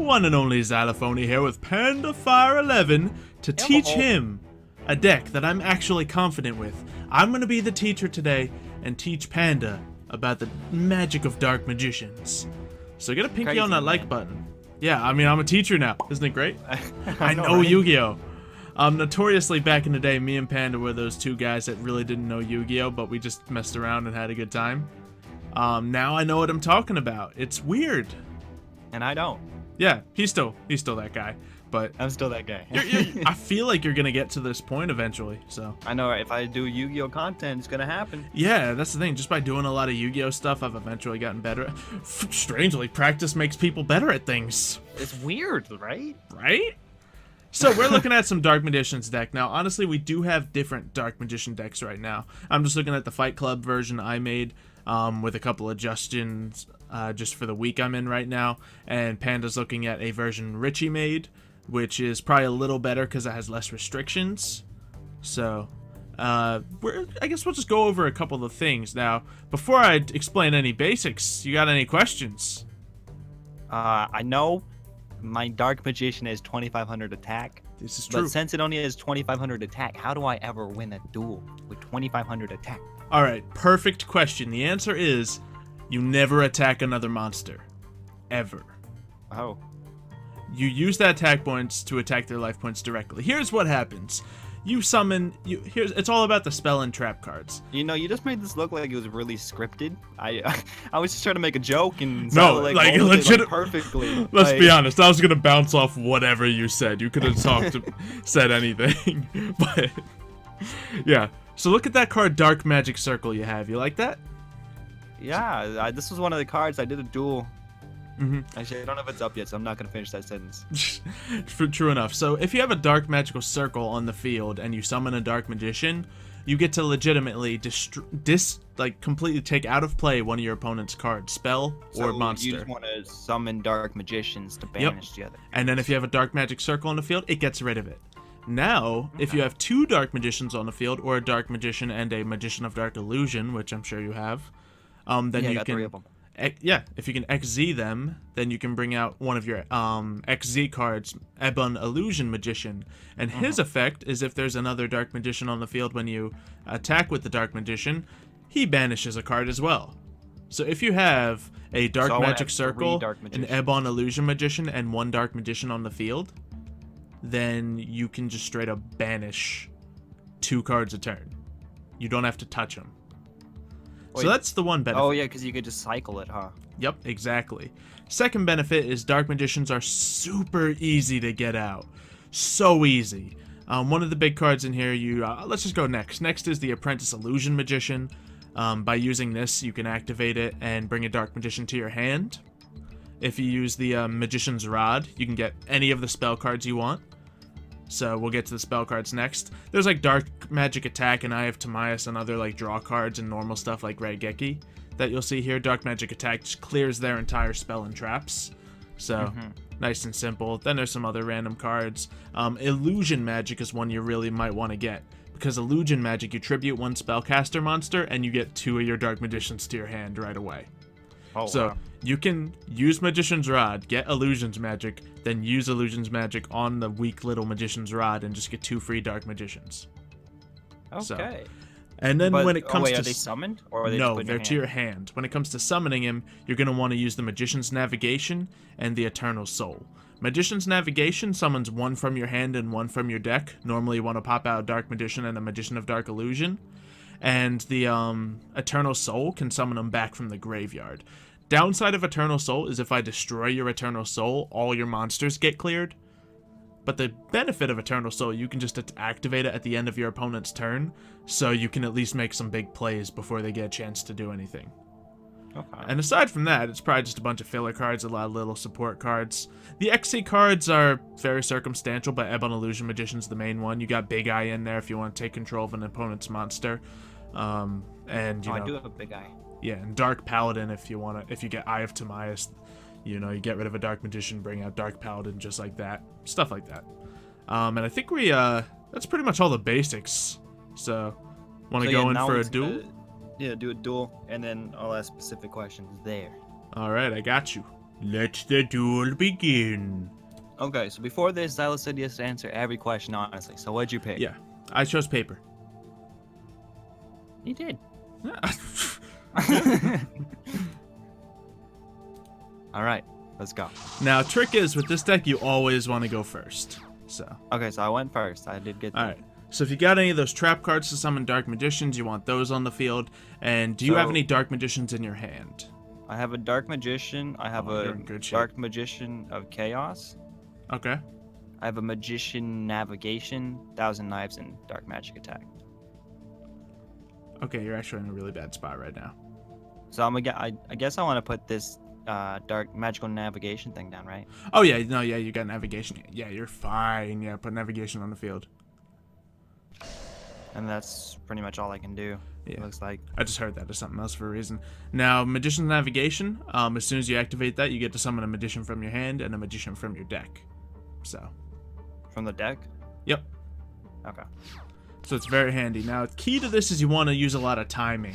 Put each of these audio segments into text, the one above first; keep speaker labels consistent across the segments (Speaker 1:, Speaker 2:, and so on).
Speaker 1: one and only Xylophoney here with Panda Fire 11 to teach him a deck that I'm actually confident with. I'm going to be the teacher today and teach Panda about the magic of dark magicians. So get a pinky on that like button. Yeah, I mean, I'm a teacher now. Isn't it great? I know right? Yu-Gi-Oh! Notoriously, back in the day, me and Panda were those two guys that really didn't know Yu-Gi-Oh! But we just messed around and had a good time. Now I know what I'm talking about. It's weird.
Speaker 2: And I don't.
Speaker 1: Yeah, he's still that guy. But
Speaker 2: I'm still that guy.
Speaker 1: I feel like you're gonna get to this point eventually. So
Speaker 2: I know, right? If I do Yu-Gi-Oh content, it's gonna happen.
Speaker 1: Yeah, that's the thing. Just by doing a lot of Yu-Gi-Oh stuff, I've eventually gotten better. Strangely, practice makes people better at things.
Speaker 2: It's weird, right?
Speaker 1: Right? So we're looking at some Dark Magician's deck. Now, honestly, we do have different Dark Magician decks right now. I'm just looking at the Fight Club version I made with a couple adjustments just for the week I'm in right now. And Panda's looking at a version Richie made, which is probably a little better because it has less restrictions. So, I guess we'll just go over a couple of the things. Now, before I explain any basics, you got any questions?
Speaker 2: I know my Dark Magician is 2,500 attack.
Speaker 1: This is true.
Speaker 2: But since it only has 2,500 attack, how do I ever win a duel with 2,500 attack?
Speaker 1: Alright, perfect question. The answer is, you never attack another monster. Ever.
Speaker 2: Oh.
Speaker 1: You use that attack points to attack their life points directly. Here's what happens. You summon... it's all about the spell and trap cards.
Speaker 2: You know, you just made this look like it was really scripted. I was just trying to make a joke and...
Speaker 1: No, like legit...
Speaker 2: perfectly.
Speaker 1: Let's be honest. I was going to bounce off whatever you said. You could have said anything. But... yeah. So look at that card, Dark Magic Circle you have. You like that?
Speaker 2: Yeah, this was one of the cards. I did a duel. Actually, I don't know if it's up yet, so I'm not going to finish that sentence.
Speaker 1: True enough. So if you have a Dark Magical Circle on the field and you summon a Dark Magician, you get to legitimately completely take out of play one of your opponent's cards, spell or monster.
Speaker 2: You just want to summon Dark Magicians to banish the other.
Speaker 1: And then if you have a Dark Magic Circle on the field, it gets rid of it. Now, if you have two Dark Magicians on the field, or a Dark Magician and a Magician of Dark Illusion, which I'm sure you have, then you can... 3 of them. If you can XZ them, then you can bring out one of your XZ cards, Ebon Illusion Magician. And his effect is if there's another Dark Magician on the field when you attack with the Dark Magician, he banishes a card as well. So if you have a Dark Magic Circle, an Ebon Illusion Magician, and 1 Dark Magician on the field, then you can just straight up banish 2 cards a turn. You don't have to touch them.
Speaker 2: Wait,
Speaker 1: so that's the one benefit.
Speaker 2: Oh yeah, because you could just cycle it, huh?
Speaker 1: Yep, exactly. Second benefit is Dark Magicians are super easy to get out. So easy. One of the big cards in here, let's just go next. Next is the Apprentice Illusion Magician. By using this, you can activate it and bring a Dark Magician to your hand. If you use the Magician's Rod, you can get any of the spell cards you want. So we'll get to the spell cards next. There's like Dark Magic Attack and Eye of Timaeus and other like draw cards and normal stuff like Raigeki that you'll see here. Dark Magic Attack just clears their entire spell and traps. So nice and simple. Then there's some other random cards. Illusion Magic is one you really might want to get. Because Illusion Magic, you tribute 1 spellcaster monster and you get 2 of your Dark Magicians to your hand right away.
Speaker 2: Oh,
Speaker 1: so
Speaker 2: wow.
Speaker 1: You can use Magician's Rod, get Illusion's Magic, then use Illusion's Magic on the weak little Magician's Rod and just get 2 free Dark Magicians.
Speaker 2: Okay.
Speaker 1: So, and then when it comes to...
Speaker 2: are they summoned? Or are they
Speaker 1: no, they're to your hand. When it comes to summoning him, you're going to want to use the Magician's Navigation and the Eternal Soul. Magician's Navigation summons 1 from your hand and 1 from your deck. Normally you want to pop out a Dark Magician and a Magician of Dark Illusion. And the Eternal Soul can summon them back from the graveyard. Downside of Eternal Soul is if I destroy your Eternal Soul, all your monsters get cleared. But the benefit of Eternal Soul, you can just activate it at the end of your opponent's turn, so you can at least make some big plays before they get a chance to do anything.
Speaker 2: Okay.
Speaker 1: And aside from that, it's probably just a bunch of filler cards, a lot of little support cards. The XC cards are very circumstantial, but Ebon Illusion Magician's the main one. You got Big Eye in there if you want to take control of an opponent's monster. And you know,
Speaker 2: I do have a Big Eye.
Speaker 1: Yeah, and Dark Paladin if you get Eye of Timaeus, you know, you get rid of a Dark Magician, bring out Dark Paladin just like that. Stuff like that. And I think that's pretty much all the basics. So, want to go in for a duel?
Speaker 2: Yeah, do a duel, and then I'll ask specific questions there.
Speaker 1: Alright, I got you. Let the duel begin.
Speaker 2: Okay, so before this, Xylo said he has to answer every question honestly. So what'd you pick?
Speaker 1: Yeah, I chose paper.
Speaker 2: You did. All right, let's go.
Speaker 1: Now, trick is, with this deck, you always want to go first. So.
Speaker 2: Okay, so I went first. I did get.
Speaker 1: All right. So if you got any of those trap cards to summon Dark Magicians, you want those on the field. And do you have any Dark Magicians in your hand?
Speaker 2: I have a Dark Magician. I have a Dark Magician of Chaos.
Speaker 1: Okay.
Speaker 2: I have a Magician Navigation, Thousand Knives, and Dark Magic Attack.
Speaker 1: Okay, you're actually in a really bad spot right now.
Speaker 2: So I guess I want to put this Dark Magical Navigation thing down, right?
Speaker 1: Oh yeah, no, yeah, you got Navigation. Yeah, you're fine. Yeah, put Navigation on the field.
Speaker 2: And that's pretty much all I can do.
Speaker 1: Yeah.
Speaker 2: It looks like.
Speaker 1: I just heard that as something else for a reason. Now, Magician's Navigation, as soon as you activate that, you get to summon a Magician from your hand and a Magician from your deck. So.
Speaker 2: From the deck?
Speaker 1: Yep.
Speaker 2: Okay.
Speaker 1: So it's very handy. Now, the key to this is you want to use a lot of timing.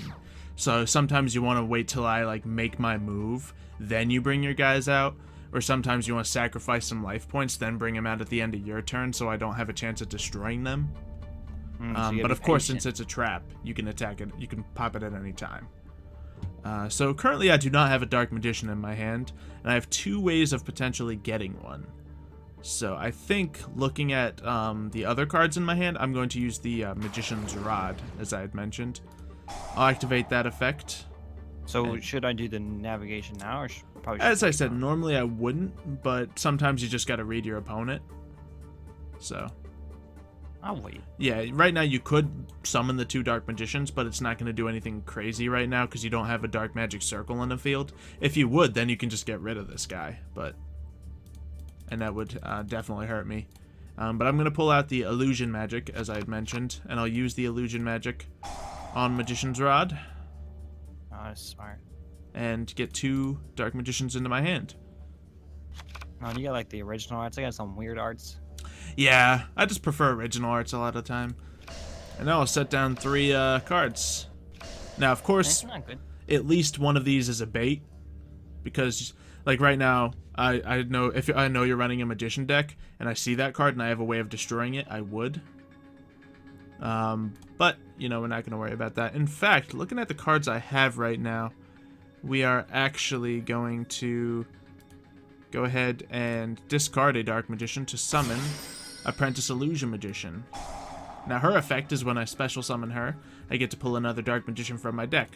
Speaker 1: So sometimes you want to wait till I, like, make my move, then you bring your guys out. Or sometimes you want to sacrifice some life points, then bring them out at the end of your turn so I don't have a chance of destroying them. But of course, since it's a trap, you can attack it. You can pop it at any time. So currently, I do not have a Dark Magician in my hand, and I have 2 ways of potentially getting one. So I think, looking at the other cards in my hand, I'm going to use the Magician's Rod, as I had mentioned. I'll activate that effect.
Speaker 2: So should I do the navigation now, or probably?
Speaker 1: As I said, normally I wouldn't, but sometimes you just got to read your opponent. So.
Speaker 2: I'll wait.
Speaker 1: Yeah, right now you could summon the 2 Dark Magicians, but it's not going to do anything crazy right now because you don't have a Dark Magic Circle in the field. If you would, then you can just get rid of this guy, and that would definitely hurt me. But I'm going to pull out the Illusion Magic, as I had mentioned, and I'll use the Illusion Magic on Magician's Rod.
Speaker 2: Oh, that's smart.
Speaker 1: And get 2 Dark Magicians into my hand.
Speaker 2: Oh, you got like the original arts? I got some weird arts.
Speaker 1: Yeah, I just prefer original arts a lot of the time. And now I'll set down 3 cards. Now, of course, at least one of these is a bait. Because, like, right now, I know if I know you're running a Magician deck, and I see that card and I have a way of destroying it, I would. But, you know, we're not going to worry about that. In fact, looking at the cards I have right now, we are actually going to go ahead and discard a Dark Magician to summon Apprentice Illusion Magician. Now her effect is when I special summon her, I get to pull another Dark Magician from my deck.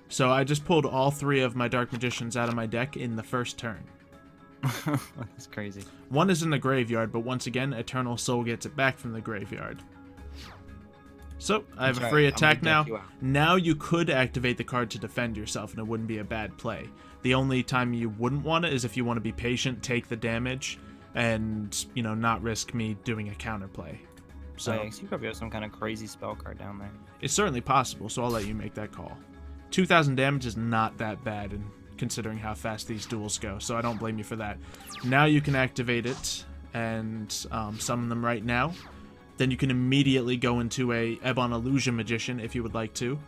Speaker 1: So I just pulled all 3 of my Dark Magicians out of my deck in the first turn.
Speaker 2: That's crazy.
Speaker 1: 1 is in the graveyard, but once again, Eternal Soul gets it back from the graveyard. So, I have a free attack now. Now you could activate the card to defend yourself, and it wouldn't be a bad play. The only time you wouldn't want it is if you want to be patient, take the damage, and, you know, not risk me doing a counterplay. So
Speaker 2: you probably have some kind of crazy spell card down there.
Speaker 1: It's certainly possible, so I'll let you make that call. 2,000 damage is not that bad, and considering how fast these duels go, so I don't blame you for that. Now you can activate it and summon them right now. Then you can immediately go into a Ebon Illusion Magician if you would like to,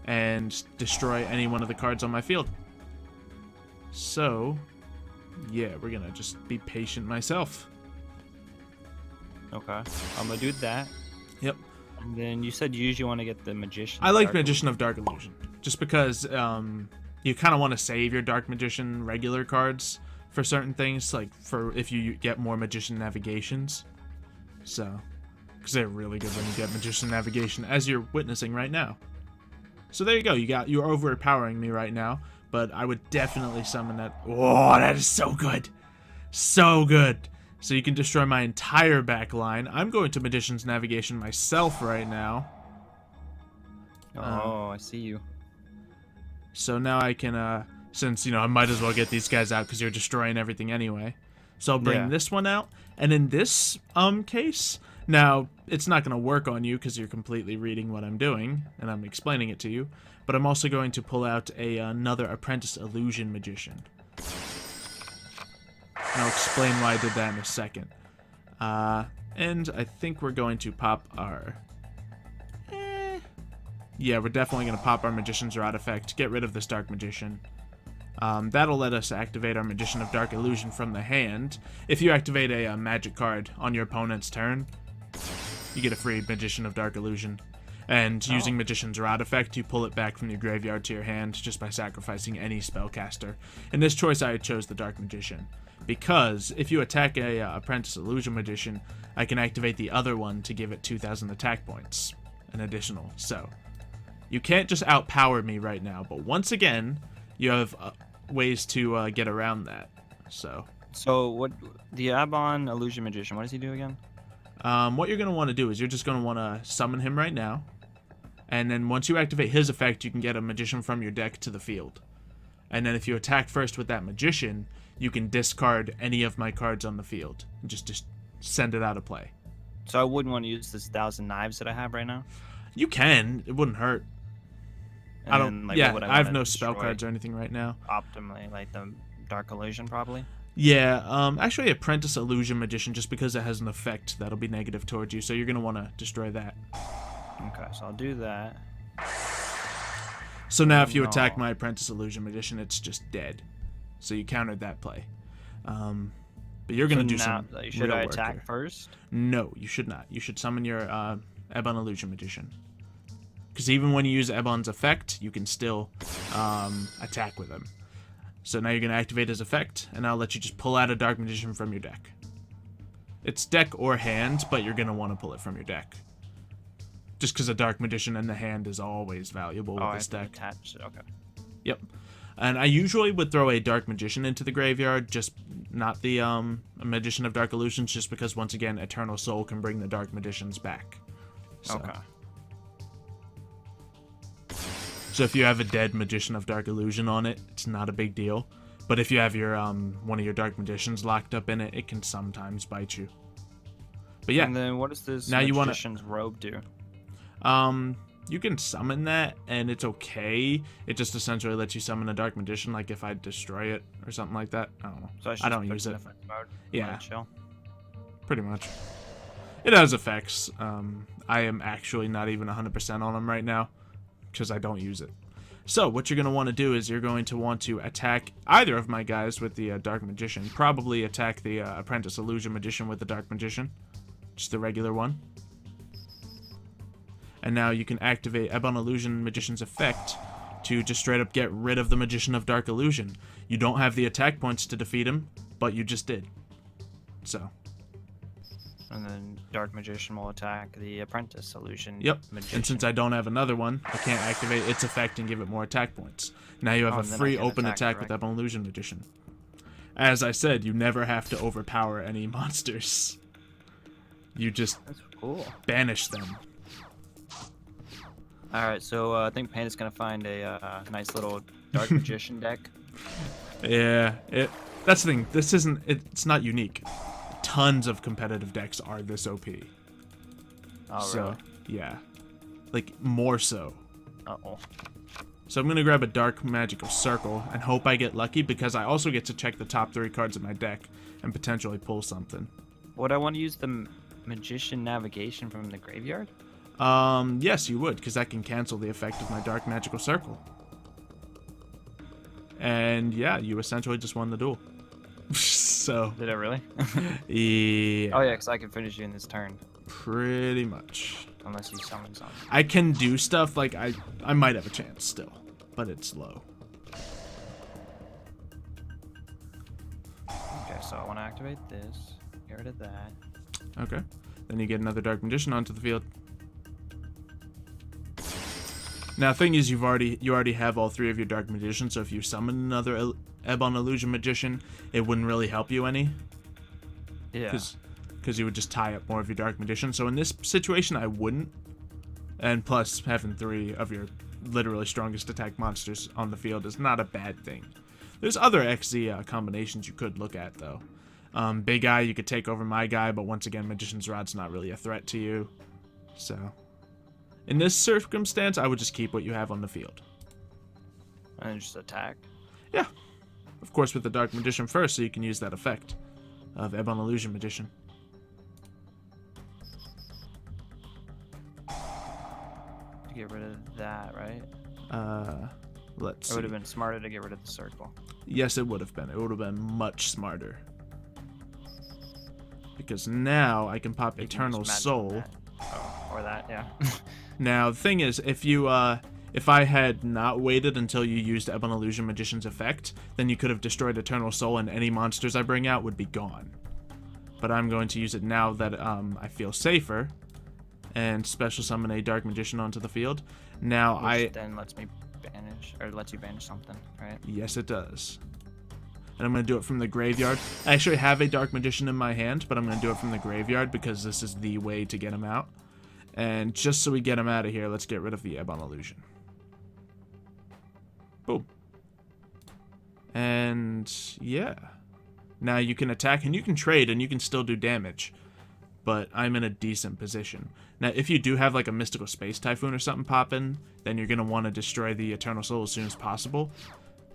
Speaker 1: and destroy any one of the cards on my field. So, yeah, we're gonna just be patient myself.
Speaker 2: Okay, I'm gonna do that.
Speaker 1: Yep.
Speaker 2: And then you said you usually want to get the Magician.
Speaker 1: I like Magician of Dark Illusion, just because you kind of want to save your Dark Magician regular cards for certain things, like for if you get more Magician Navigations. So, because they're really good when you get Magician Navigation, as you're witnessing right now. So there you go. You're overpowering me right now, but I would definitely summon that. Oh, that is so good, so good. So you can destroy my entire back line. I'm going to Magician's Navigation myself right now.
Speaker 2: Oh, I see you.
Speaker 1: So now I can, since, you know, I might as well get these guys out because you're destroying everything anyway. So I'll bring this one out. And in this case, now, it's not going to work on you because you're completely reading what I'm doing, and I'm explaining it to you. But I'm also going to pull out another Apprentice Illusion Magician. And I'll explain why I did that in a second. And I think we're going to pop our... Yeah, we're definitely going to pop our Magician's Rod effect, get rid of this Dark Magician. That'll let us activate our Magician of Dark Illusion from the hand. If you activate a magic card on your opponent's turn, you get a free Magician of Dark Illusion. And using Magician's Rod effect, you pull it back from your graveyard to your hand just by sacrificing any spellcaster. In this choice, I chose the Dark Magician, because if you attack a Apprentice Illusion Magician, I can activate the other one to give it 2,000 attack points, an additional. So, you can't just outpower me right now, but once again, you have ways to get around that. So
Speaker 2: what the Abon Illusion Magician? What does he do again?
Speaker 1: What you're going to want to do is you're just going to want to summon him right now. And then once you activate his effect, you can get a Magician from your deck to the field. And then if you attack first with that Magician, you can discard any of my cards on the field. And just send it out of play.
Speaker 2: So I wouldn't want to use this 1,000 Knives that I have right now?
Speaker 1: You can. It wouldn't hurt.
Speaker 2: And
Speaker 1: I don't.
Speaker 2: Then, like,
Speaker 1: yeah,
Speaker 2: what would
Speaker 1: I have
Speaker 2: wanna
Speaker 1: no spell
Speaker 2: destroy
Speaker 1: cards or anything right now.
Speaker 2: Optimally, like the Dark Illusion, probably?
Speaker 1: Yeah, actually Apprentice Illusion Magician, just because it has an effect that'll be negative towards you, so you're going to want to destroy that.
Speaker 2: Okay, so I'll do that.
Speaker 1: So now if you attack my Apprentice Illusion Magician, it's just dead. So you countered that play. But you're going to do some
Speaker 2: should
Speaker 1: real
Speaker 2: I
Speaker 1: work
Speaker 2: attack
Speaker 1: here.
Speaker 2: first?
Speaker 1: No, you should not. You should summon your Ebon Illusion Magician. Because even when you use Ebon's effect, you can still attack with him. So now you're going to activate his effect, and I'll let you just pull out a Dark Magician from your deck. It's deck or hand, but you're going to want to pull it from your deck. Just because a Dark Magician in the hand is always valuable with this deck.
Speaker 2: Attach it. Okay.
Speaker 1: Yep. And I usually would throw a Dark Magician into the graveyard, just not the Magician of Dark Illusions, just because, once again, Eternal Soul can bring the Dark Magicians back. So.
Speaker 2: Okay.
Speaker 1: So if you have a dead Magician of Dark Illusion on it, it's not a big deal. But if you have your one of your Dark Magicians locked up in it, it can sometimes bite you. But yeah.
Speaker 2: And then what does this
Speaker 1: now
Speaker 2: Magician's Robe do?
Speaker 1: You can summon that, and it's okay. It just essentially lets you summon a Dark Magician, like if I destroy it or something like that. I don't know.
Speaker 2: So
Speaker 1: I don't use it.
Speaker 2: Mode,
Speaker 1: Yeah.
Speaker 2: chill.
Speaker 1: Pretty much. It has effects. I am actually not even 100% on them right now, because I don't use it. So what you're going to want to do is you're going to want to attack either of my guys with the Dark Magician. Probably attack the Apprentice Illusion Magician with the Dark Magician. Just the regular one. And now you can activate Ebon Illusion Magician's effect to just straight up get rid of the Magician of Dark Illusion. You don't have the attack points to defeat him, but you just did. So.
Speaker 2: And then Dark Magician will attack the Apprentice Illusion Magician.
Speaker 1: And since I don't have another one, I can't activate its effect and give it more attack points. Now you have a free open attack with Ebon Illusion Magician. As I said, you never have to overpower any monsters. You just banish them.
Speaker 2: Alright, so I think Panda's gonna find a nice little Dark Magician deck.
Speaker 1: Yeah, that's the thing. This isn't. It's not unique. Tons of competitive decks are this OP.
Speaker 2: Oh,
Speaker 1: so,
Speaker 2: really?
Speaker 1: yeah. Like, more so.
Speaker 2: Uh-oh.
Speaker 1: So I'm going to grab a Dark Magical Circle and hope I get lucky, because I also get to check the top 3 cards of my deck and potentially pull something.
Speaker 2: Would I want to use the Magician Navigation from the graveyard?
Speaker 1: Yes, you would, because that can cancel the effect of my Dark Magical Circle. And yeah, you essentially just won the duel. So.
Speaker 2: Did it really?
Speaker 1: Yeah.
Speaker 2: Oh yeah, because I can finish you in this turn.
Speaker 1: Pretty much.
Speaker 2: Unless you summon something.
Speaker 1: I can do stuff like I might have a chance still, but it's low.
Speaker 2: Okay, so I want to activate this. Get rid of that.
Speaker 1: Okay. Then you get another Dark Magician onto the field. Now, thing is, you already have all 3 of your Dark Magicians, so if you summon another Ebon Illusion Magician, it wouldn't really help you any.
Speaker 2: Yeah.
Speaker 1: Because you would just tie up more of your Dark Magician. So in this situation, I wouldn't. And plus, having 3 of your literally strongest attack monsters on the field is not a bad thing. There's other XZ combinations you could look at, though. Big Eye, you could take over my guy, but once again, Magician's Rod's not really a threat to you. So, in this circumstance, I would just keep what you have on the field.
Speaker 2: And just attack?
Speaker 1: Yeah. Of course, with the Dark Magician first, so you can use that effect of Ebon Illusion Magician.
Speaker 2: To get rid of that, right?
Speaker 1: Let's see.
Speaker 2: It would have been smarter to get rid of the circle.
Speaker 1: Yes, it would have been. It would have been much smarter. Because now I can pop
Speaker 2: You can
Speaker 1: Eternal
Speaker 2: use magic
Speaker 1: Soul.
Speaker 2: on that. Oh, or that, yeah.
Speaker 1: Now, the thing is, if I had not waited until you used Ebon Illusion Magician's effect, then you could have destroyed Eternal Soul and any monsters I bring out would be gone. But I'm going to use it now that I feel safer, and special summon a Dark Magician onto the field. Now
Speaker 2: Which then lets me banish, or lets you banish something, right?
Speaker 1: Yes, it does. And I'm going to do it from the graveyard. I actually have a Dark Magician in my hand, but I'm going to do it from the graveyard because this is the way to get him out. And just so we get him out of here, let's get rid of the Ebon Illusion. Boom. And yeah. Now you can attack and you can trade and you can still do damage. But I'm in a decent position. Now, if you do have like a Mystical Space Typhoon or something pop in, then you're going to want to destroy the Eternal Soul as soon as possible.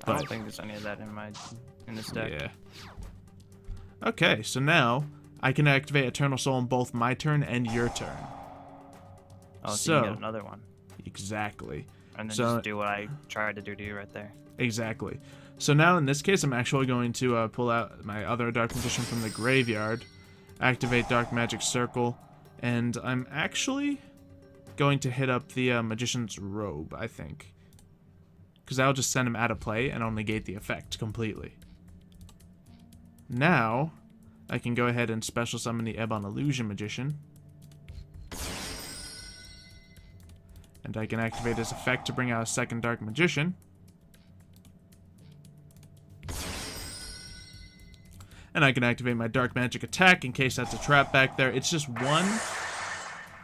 Speaker 2: I don't think there's any of that in this deck.
Speaker 1: Yeah. Okay, so now I can activate Eternal Soul on both my turn and your turn.
Speaker 2: Oh, so you can get another one.
Speaker 1: Exactly.
Speaker 2: And then
Speaker 1: So-
Speaker 2: just do what I tried to do to you right there.
Speaker 1: Exactly. So now in this case, I'm actually going to pull out my other Dark Magician from the graveyard, activate Dark Magic Circle, and I'm actually going to hit up the Magician's Robe, I think. Because that'll just send him out of play and I'll negate the effect completely. Now, I can go ahead and special summon the Ebon Illusion Magician. And I can activate his effect to bring out a second Dark Magician. And I can activate my Dark Magic attack in case that's a trap back there. It's just one,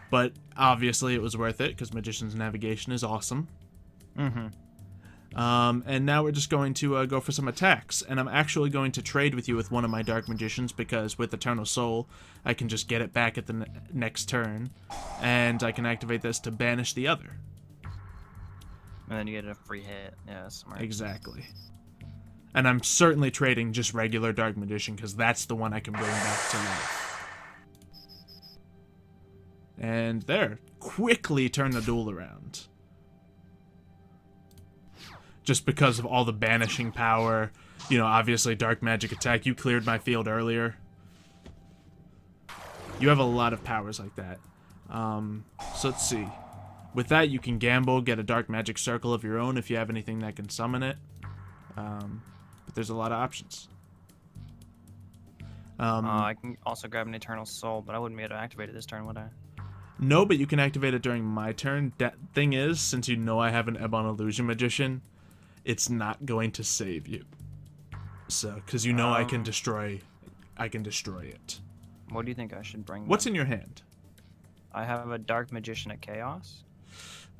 Speaker 1: but obviously it was worth it because Magician's Navigation is awesome.
Speaker 2: Mm-hmm.
Speaker 1: And now we're just going to go for some attacks. And I'm actually going to trade with you with one of my Dark Magicians because with Eternal Soul, I can just get it back at the next turn. And I can activate this to banish the other.
Speaker 2: And then you get a free hit. Yeah, that's smart.
Speaker 1: Exactly. And I'm certainly trading just regular Dark Magician because that's the one I can bring back to life. And there. Quickly turn the duel around. Just because of all the banishing power. You know, obviously Dark Magic attack. You cleared my field earlier. You have a lot of powers like that. So let's see. With that, you can gamble, get a Dark Magic Circle of your own if you have anything that can summon it. But there's a lot of options.
Speaker 2: I can also grab an Eternal Soul, but I wouldn't be able to activate it this turn, would I?
Speaker 1: No, but you can activate it during my turn. That thing is, since you know I have an Ebon Illusion Magician, it's not going to save you. So, because you know I can destroy it.
Speaker 2: What do you think I should bring?
Speaker 1: What's
Speaker 2: then?
Speaker 1: in your hand?
Speaker 2: I have a Dark Magician at Chaos.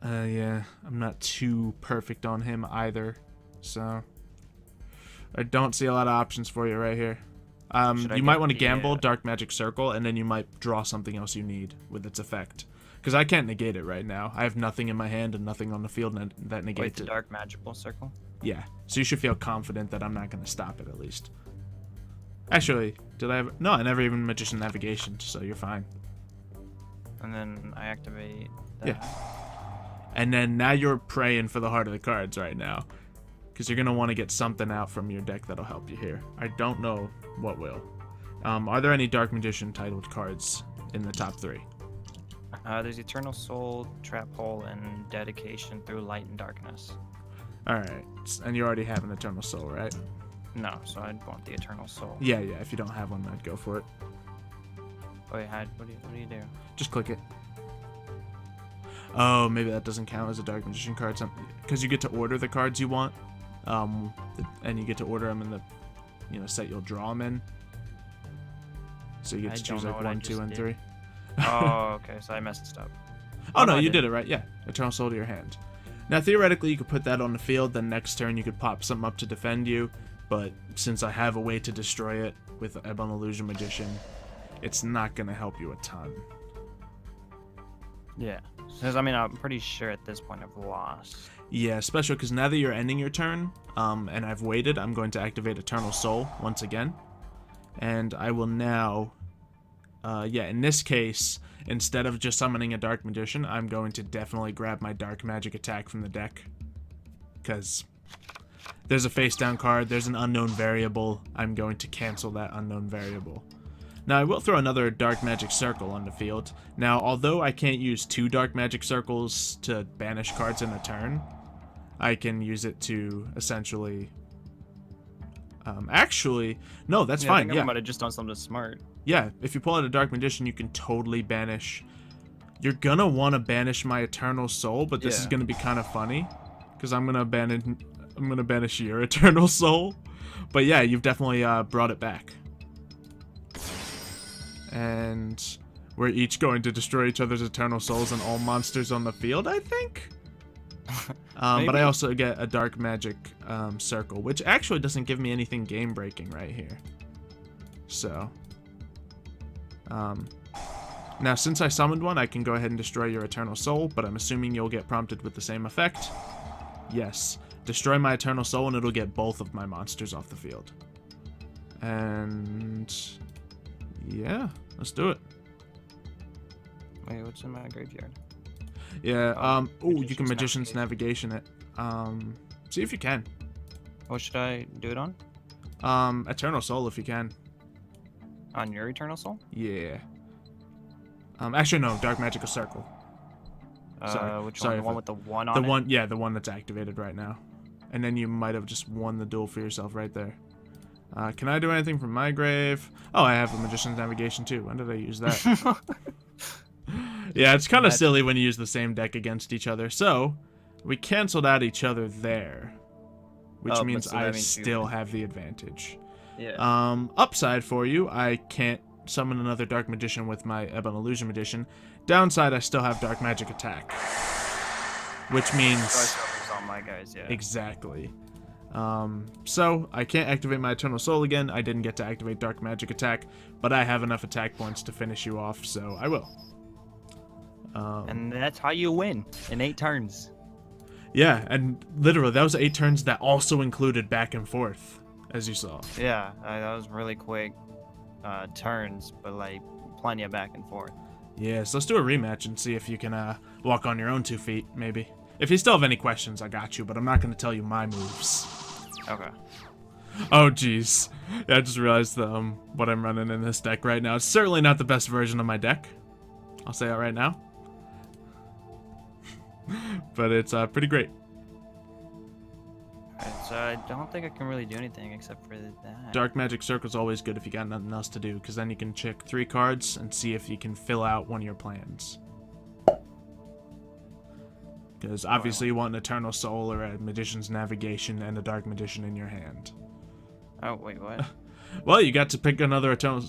Speaker 1: Yeah, I'm not too perfect on him either, so I don't see a lot of options for you right here. You might want to gamble Dark Magic Circle, and then you might draw something else you need with its effect. Because I can't negate it right now. I have nothing in my hand and nothing on the field that negates
Speaker 2: Wait, the
Speaker 1: it.
Speaker 2: Dark Magical Circle?
Speaker 1: Yeah, so you should feel confident that I'm not going to stop it at least. Actually, did I have... No, I never even Magician Navigation, so you're fine.
Speaker 2: And then I activate that.
Speaker 1: Yeah. And then now you're praying for the heart of the cards right now. Because you're going to want to get something out from your deck that'll help you here. I don't know what will. Are there any Dark Magician titled cards in the top 3?
Speaker 2: There's Eternal Soul, Trap Hole, and Dedication through Light and Darkness.
Speaker 1: Alright. And you already have an Eternal Soul, right?
Speaker 2: No, so I'd want the Eternal Soul.
Speaker 1: Yeah. If you don't have one, I'd go for it.
Speaker 2: Wait, what do you do?
Speaker 1: Just click it. Oh, maybe that doesn't count as a Dark Magician card. Because you get to order the cards you want. And you get to order them in the set you'll draw them in. So you get to choose like 1, 2, and 3.
Speaker 2: Oh, okay, so I messed up.
Speaker 1: Oh, no, you did it right. Yeah, Eternal Soul to your hand. Now, theoretically, you could put that on the field. Then next turn, you could pop something up to defend you. But since I have a way to destroy it with Ebon Illusion Magician, it's not going to help you a ton.
Speaker 2: Yeah, because I mean, I'm pretty sure at this point I've lost.
Speaker 1: Yeah, especially because now that you're ending your turn, and I've waited, I'm going to activate Eternal Soul once again. And I will now... in this case, instead of just summoning a Dark Magician, I'm going to definitely grab my Dark Magic attack from the deck. Because There's a face down card. There's an unknown variable. I'm going to cancel that unknown variable. Now, I will throw another Dark Magic Circle on the field. Now, although I can't use 2 Dark Magic Circles to banish cards in a turn, I can use it to essentially... actually, no, that's fine.
Speaker 2: I might have just done something smart.
Speaker 1: Yeah, if you pull out a Dark Magician, you can totally banish... You're gonna want to banish my Eternal Soul, but this is gonna be kind of funny. Because I'm gonna banish your Eternal Soul. But yeah, you've definitely brought it back. And we're each going to destroy each other's Eternal Souls and all monsters on the field, I think? But I also get a Dark Magic Circle, which actually doesn't give me anything game-breaking right here. So, now since I summoned one, I can go ahead and destroy your Eternal Soul, but I'm assuming you'll get prompted with the same effect. Yes. Destroy my Eternal Soul and it'll get both of my monsters off the field. And... yeah, let's do it.
Speaker 2: Wait, what's in my graveyard?
Speaker 1: Yeah, you can Magician's Navigation it. See if you can.
Speaker 2: What should I do it on?
Speaker 1: Eternal Soul if you can.
Speaker 2: On your Eternal Soul?
Speaker 1: Yeah. Actually, no, Dark Magical Circle.
Speaker 2: Which one? The one with the 1 on it?
Speaker 1: Yeah, the one that's activated right now. And then you might have just won the duel for yourself right there. Can I do anything from my grave? Oh, I have a Magician's Navigation too. When did I use that? Yeah, it's kind of silly when you use the same deck against each other. So, we canceled out each other there. Which means I still have the advantage.
Speaker 2: Yeah.
Speaker 1: Upside for you, I can't summon another Dark Magician with my Ebon Illusion Magician. Downside, I still have Dark Magic Attack. Which means...
Speaker 2: all my guys, yeah.
Speaker 1: Exactly. So, I can't activate my Eternal Soul again. I didn't get to activate Dark Magic Attack, but I have enough attack points to finish you off, so I will.
Speaker 2: And that's how you win, in 8 turns.
Speaker 1: Yeah, and literally, that was 8 turns that also included back and forth, as you saw.
Speaker 2: Yeah, that was really quick turns, but like plenty of back and forth.
Speaker 1: Yeah, so let's do a rematch and see if you can walk on your own 2 feet, maybe. If you still have any questions, I got you, but I'm not going to tell you my moves.
Speaker 2: Okay.
Speaker 1: Oh, jeez. Yeah, I just realized what I'm running in this deck right now. It's certainly not the best version of my deck. I'll say that right now. But it's pretty great.
Speaker 2: Alright, so I don't think I can really do anything except for that.
Speaker 1: Dark Magic Circle's always good if you got nothing else to do, because then you can check 3 cards and see if you can fill out one of your plans. Because obviously you want an Eternal Soul or a Magician's Navigation and a Dark Magician in your hand.
Speaker 2: Oh, wait, what?
Speaker 1: Well, you got to pick another Dark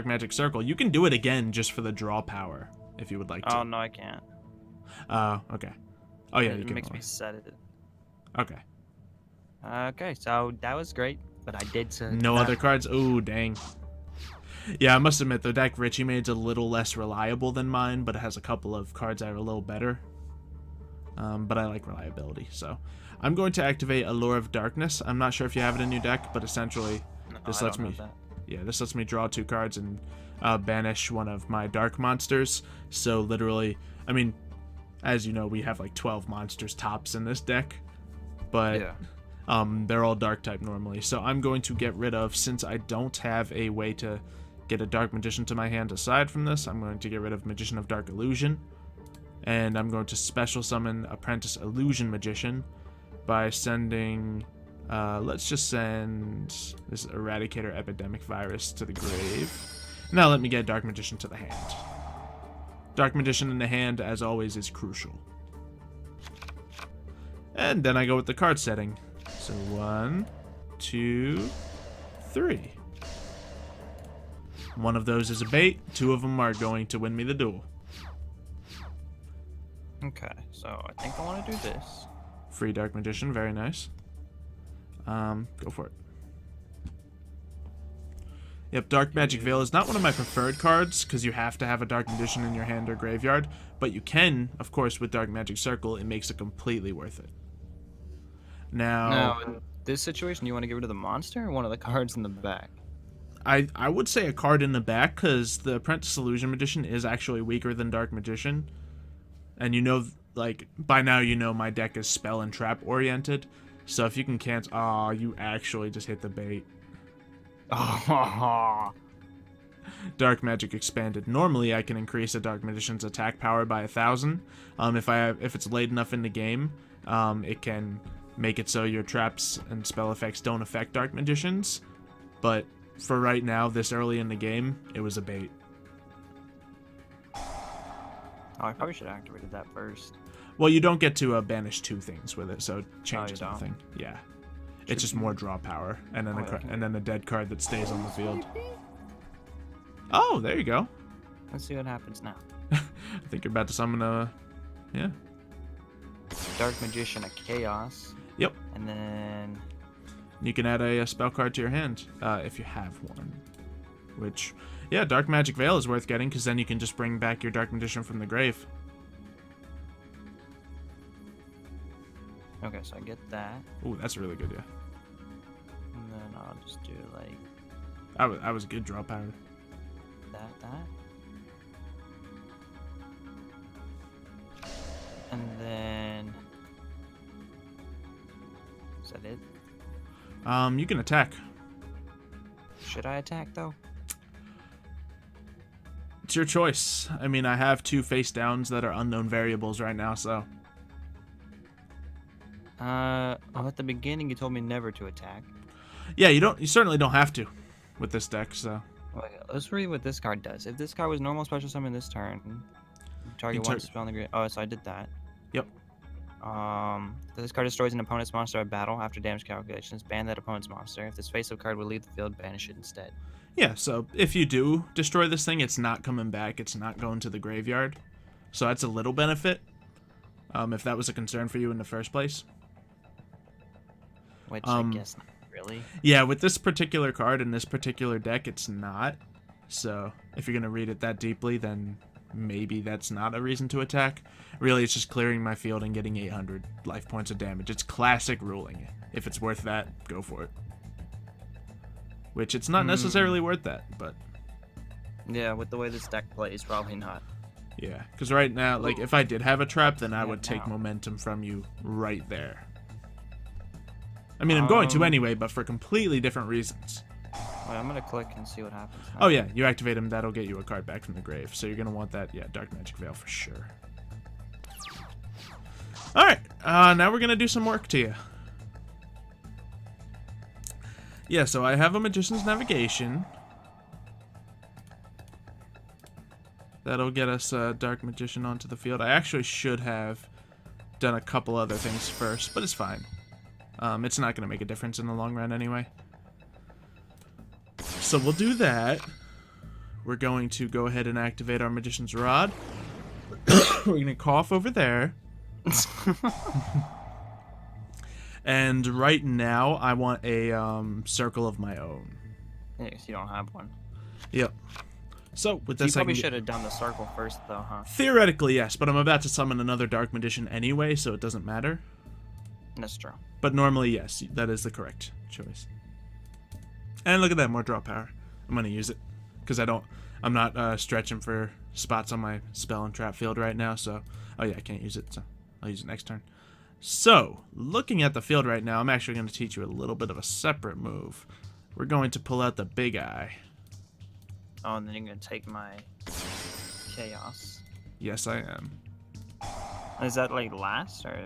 Speaker 1: Magic Circle. You can do it again just for the draw power, if you would like to.
Speaker 2: Oh, no, I can't.
Speaker 1: Okay. Oh, yeah, you can.
Speaker 2: It makes me set it.
Speaker 1: Okay.
Speaker 2: Okay, so that was great, but I did say...
Speaker 1: No other cards? Ooh, dang. Yeah, I must admit, the deck Richie made's a little less reliable than mine, but it has a couple of cards that are a little better. But I like reliability, so... I'm going to activate Allure of Darkness. I'm not sure if you have it in your deck, but essentially, this lets me... Yeah, this lets me draw 2 cards and banish one of my dark monsters. So literally, I mean, as you know, we have like 12 monsters tops in this deck, but they're all dark type normally. So I'm going to get rid of, since I don't have a way to get a Dark Magician to my hand aside from this, I'm going to get rid of Magician of Dark Illusion, and I'm going to special summon Apprentice Illusion Magician by sending... let's just send this Eradicator Epidemic Virus to the grave. Now let me get Dark Magician to the hand. Dark Magician in the hand, as always, is crucial. And then I go with the card setting. So 1, 2, 3. One of those is a bait. 2 of them are going to win me the duel.
Speaker 2: Okay, so I think I want to do this.
Speaker 1: Free Dark Magician, very nice. Go for it. Yep, Dark Magic Veil is not one of my preferred cards, because you have to have a Dark Magician in your hand or graveyard, but you can, of course, with Dark Magic Circle, it makes it completely worth it. Now,
Speaker 2: in this situation, you want to get rid of the monster or one of the cards in the back?
Speaker 1: I would say a card in the back, because the Apprentice Illusion Magician is actually weaker than Dark Magician, and you know like, by now you know my deck is spell and trap oriented. So if you can cancel... Aw, you actually just hit the bait. Dark Magic Expanded. Normally I can increase a Dark Magician's attack power by 1,000. If it's late enough in the game, it can make it so your traps and spell effects don't affect Dark Magicians. But for right now, this early in the game, it was a bait.
Speaker 2: Oh, I probably should have activated that first.
Speaker 1: Well, you don't get to banish 2 things with it, so it changes
Speaker 2: don't?
Speaker 1: nothing. Yeah. It's just more draw power, and then and then a dead card that stays on the field. Oh, there you go.
Speaker 2: Let's see what happens now.
Speaker 1: I think you're about to summon a... Yeah.
Speaker 2: Dark Magician of Chaos.
Speaker 1: Yep.
Speaker 2: And then...
Speaker 1: You can add a spell card to your hand, if you have one. Which, yeah, Dark Magic Veil is worth getting, because then you can just bring back your Dark Magician from the grave.
Speaker 2: Okay, so I get that.
Speaker 1: Ooh, that's really good, yeah.
Speaker 2: And then I'll just do, like...
Speaker 1: That was a good draw power.
Speaker 2: That. And then... Is that it?
Speaker 1: You can attack.
Speaker 2: Should I attack, though?
Speaker 1: It's your choice. I mean, I have 2 face downs that are unknown variables right now, so...
Speaker 2: At the beginning you told me never to attack.
Speaker 1: Yeah, you certainly don't have to with this deck, so...
Speaker 2: Okay, let's read what this card does. If this card was normal special summon this turn, target one spell on the grave. Oh, so I did that.
Speaker 1: Yep.
Speaker 2: This card destroys an opponent's monster at battle after damage calculations. Ban that opponent's monster. If this face-up card would leave the field, banish it instead.
Speaker 1: Yeah, so if you do destroy this thing, it's not coming back. It's not going to the graveyard. So that's a little benefit, if that was a concern for you in the first place.
Speaker 2: Which I guess not really.
Speaker 1: Yeah, with this particular card in this particular deck, it's not. So if you're going to read it that deeply, then maybe that's not a reason to attack. Really, it's just clearing my field and getting 800 life points of damage. It's classic ruling. If it's worth that, go for it. Which it's not necessarily worth that, but...
Speaker 2: Yeah, with the way this deck plays, probably not.
Speaker 1: Yeah, because right now, like, if I did have a trap, then I would take momentum from you right there. I mean, I'm going to anyway, but for completely different reasons.
Speaker 2: Wait, I'm going to click and see what happens now.
Speaker 1: Oh, yeah, you activate him, that'll get you a card back from the grave. So you're going to want that, yeah, Dark Magic Veil for sure. Alright, now we're going to do some work to you. Yeah, so I have a Magician's Navigation. That'll get us Dark Magician onto the field. I actually should have done a couple other things first, but it's fine. It's not going to make a difference in the long run anyway. So we'll do that. We're going to go ahead and activate our Magician's Rod. We're going to cough over there. And right now, I want a circle of my own.
Speaker 2: Yeah, 'cause you don't have one.
Speaker 1: Yep. So with this,
Speaker 2: you probably should have done the circle first, though, huh?
Speaker 1: Theoretically, yes, but I'm about to summon another Dark Magician anyway, so it doesn't matter.
Speaker 2: That's true.
Speaker 1: But normally, yes, that is the correct choice. And look at that, more draw power. I'm gonna use it because I'm not stretching for spots on my spell and trap field right now. So, oh yeah, I can't use it, so I'll use it next turn. So, looking at the field right now, I'm actually going to teach you a little bit of a separate move. We're going to pull out the Big Eye.
Speaker 2: Oh, and then you're going to take my Chaos.
Speaker 1: Yes, I am.
Speaker 2: Is that, like, last, or...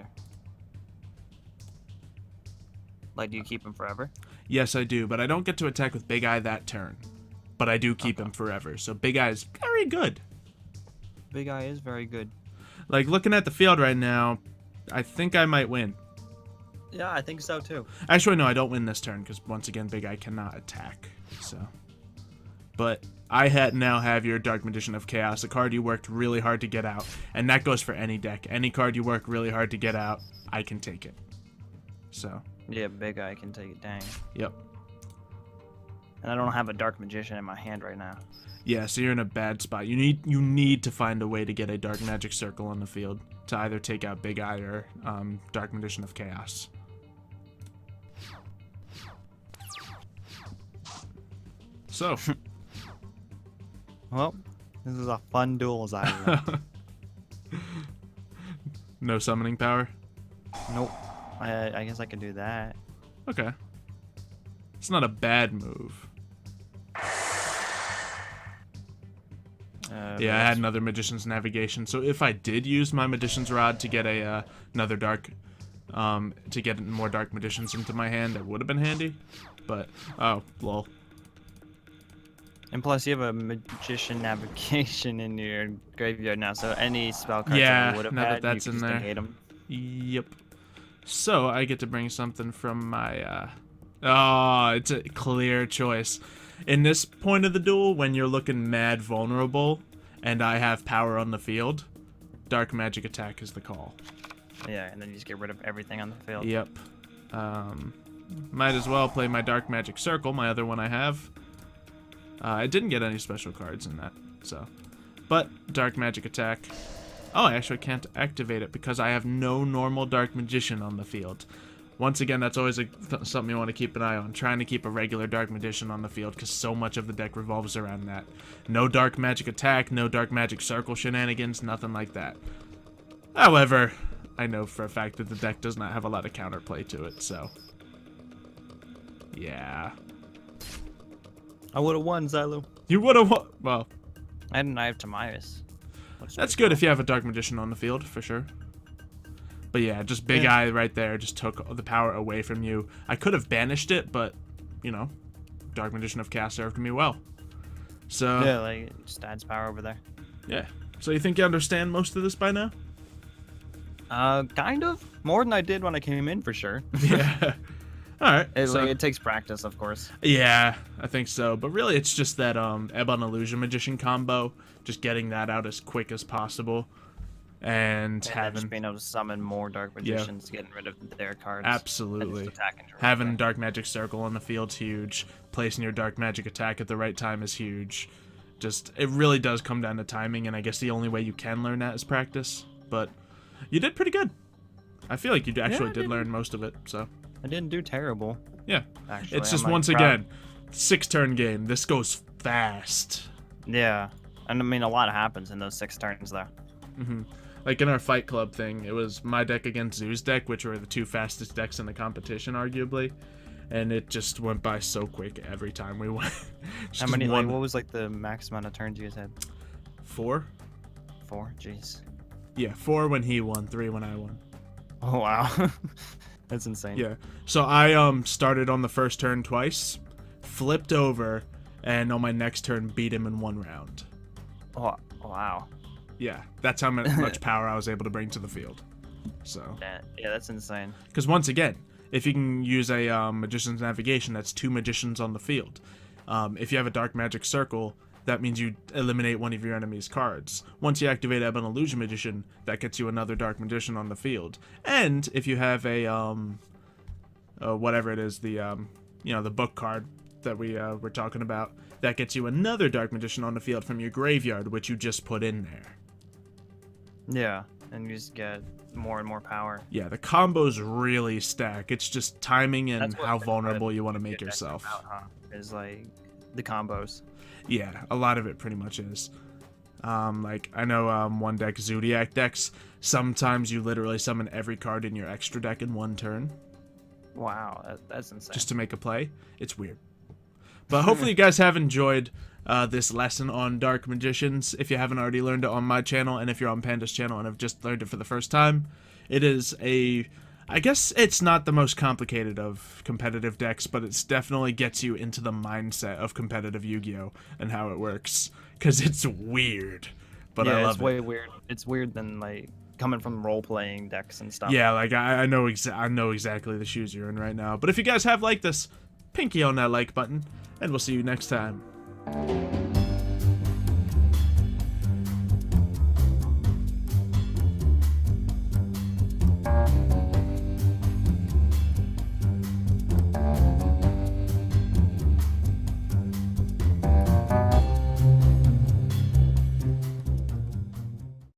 Speaker 2: Like, do you keep him forever?
Speaker 1: Yes, I do, but I don't get to attack with Big Eye that turn. But I do keep him forever, so Big Eye is very good.
Speaker 2: Big Eye is very good.
Speaker 1: Like, looking at the field right now, I think I might win.
Speaker 2: Yeah, I think so, too.
Speaker 1: Actually, no, I don't win this turn, because once again, Big Eye cannot attack, so... But I now have your Dark Magician of Chaos, a card you worked really hard to get out. And that goes for any deck. Any card you work really hard to get out, I can take it. So.
Speaker 2: Yeah, Big Eye can take it, dang.
Speaker 1: Yep.
Speaker 2: And I don't have a Dark Magician in my hand right now.
Speaker 1: Yeah, so you're in a bad spot. You need to find a way to get a Dark Magic Circle on the field to either take out Big Eye or Dark Magician of Chaos. So.
Speaker 2: Well, this is a fun duel, Xylophoney.
Speaker 1: No summoning power?
Speaker 2: Nope. I guess I could do that.
Speaker 1: Okay. It's not a bad move. Yeah, I had another Magician's Navigation, so if I did use my Magician's Rod to get another dark, to get more Dark Magicians into my hand, that would have been handy. But, oh, lol.
Speaker 2: And plus, you have a Magician Navigation in your graveyard now, so any spell cards that you would have
Speaker 1: now
Speaker 2: had,
Speaker 1: that that's
Speaker 2: you can
Speaker 1: in there.
Speaker 2: negate them.
Speaker 1: Yep. So, I get to bring something from my, oh, it's a clear choice. In this point of the duel, when you're looking mad vulnerable, and I have power on the field, Dark Magic Attack is the call.
Speaker 2: Yeah, and then you just get rid of everything on the field.
Speaker 1: Yep. Might as well play my Dark Magic Circle, my other one I have. I didn't get any special cards in that, so. But, Dark Magic Attack. Oh, I actually can't activate it because I have no normal Dark Magician on the field. Once again, that's always something you want to keep an eye on. Trying to keep a regular Dark Magician on the field because so much of the deck revolves around that. No Dark Magic Attack, no Dark Magic Circle shenanigans, nothing like that. However, I know for a fact that the deck does not have a lot of counterplay to it, so. Yeah.
Speaker 2: I would have won, Xylo.
Speaker 1: You would have won. Well,
Speaker 2: I have DUMMIES.
Speaker 1: that's good if you have a Dark Magician on the field, for sure. But yeah, just Big Eye right there just took the power away from you. I could have banished it, but, you know, Dark Magician of Chaos served me well. So
Speaker 2: Yeah, like, it just adds power over there.
Speaker 1: yeah. So you think you understand most of this by now?
Speaker 2: Kind of. More than I did when I came in, for sure.
Speaker 1: Yeah. All right.
Speaker 2: It takes practice, of course.
Speaker 1: Yeah, I think so. But really, it's just that Ebon Illusion Magician combo, just getting that out as quick as possible. And having
Speaker 2: just being able to summon more Dark Magicians, getting rid of their cards.
Speaker 1: Absolutely. Having Dark Magic Circle on the field's huge. Placing your Dark Magic Attack at the right time is huge. Just, it really does come down to timing, and I guess the only way you can learn that is practice. But you did pretty good. I feel like you actually did learn most of it, so.
Speaker 2: I didn't do terrible.
Speaker 1: Yeah.
Speaker 2: Actually,
Speaker 1: it's just,
Speaker 2: I'm, like,
Speaker 1: once again, 6-turn game. This goes fast.
Speaker 2: Yeah. And I mean, a lot happens in those 6 turns, though.
Speaker 1: Mm-hmm. Like in our Fight Club thing, it was my deck against Zoo's deck, which were the 2 fastest decks in the competition, arguably. And it just went by so quick every time we went.
Speaker 2: How many, like, what was, like, the max amount of turns you guys had?
Speaker 1: 4?
Speaker 2: 4? Jeez.
Speaker 1: Yeah, 4 when he won, 3 when I won.
Speaker 2: Oh, wow. That's insane.
Speaker 1: Yeah. So I started on the first turn twice, flipped over, and on my next turn beat him in 1 round.
Speaker 2: Oh, wow.
Speaker 1: Yeah, that's how much power I was able to bring to the field. So.
Speaker 2: Yeah, that's insane.
Speaker 1: Because once again, if you can use a Magician's Navigation, that's 2 Magicians on the field. If you have a Dark Magic Circle, that means you eliminate one of your enemy's cards. Once you activate Ebon Illusion Magician, that gets you another Dark Magician on the field. And if you have a whatever it is, the the book card that we were talking about, that gets you another Dark Magician on the field from your graveyard, which you just put in there.
Speaker 2: Yeah, and you just get more and more power.
Speaker 1: Yeah, the combos really stack. It's just timing and how vulnerable you want to make yourself.
Speaker 2: Is like the combos.
Speaker 1: Yeah, a lot of it pretty much is. Like, I know one deck, Zodiac decks, sometimes you literally summon every card in your extra deck in 1 turn.
Speaker 2: Wow, that's insane.
Speaker 1: Just to make a play. It's weird. But hopefully you guys have enjoyed this lesson on Dark Magicians. If you haven't already learned it on my channel, and if you're on Panda's channel and have just learned it for the first time, it is I guess it's not the most complicated of competitive decks, but it definitely gets you into the mindset of competitive Yu-Gi-Oh! And how it works. Because it's weird. But
Speaker 2: yeah,
Speaker 1: I love
Speaker 2: it's way weird. It's weird than, like, coming from role-playing decks and stuff.
Speaker 1: Yeah, like, I know exactly the shoes you're in right now. But if you guys have liked this, pinky on that like button, and we'll see you next time.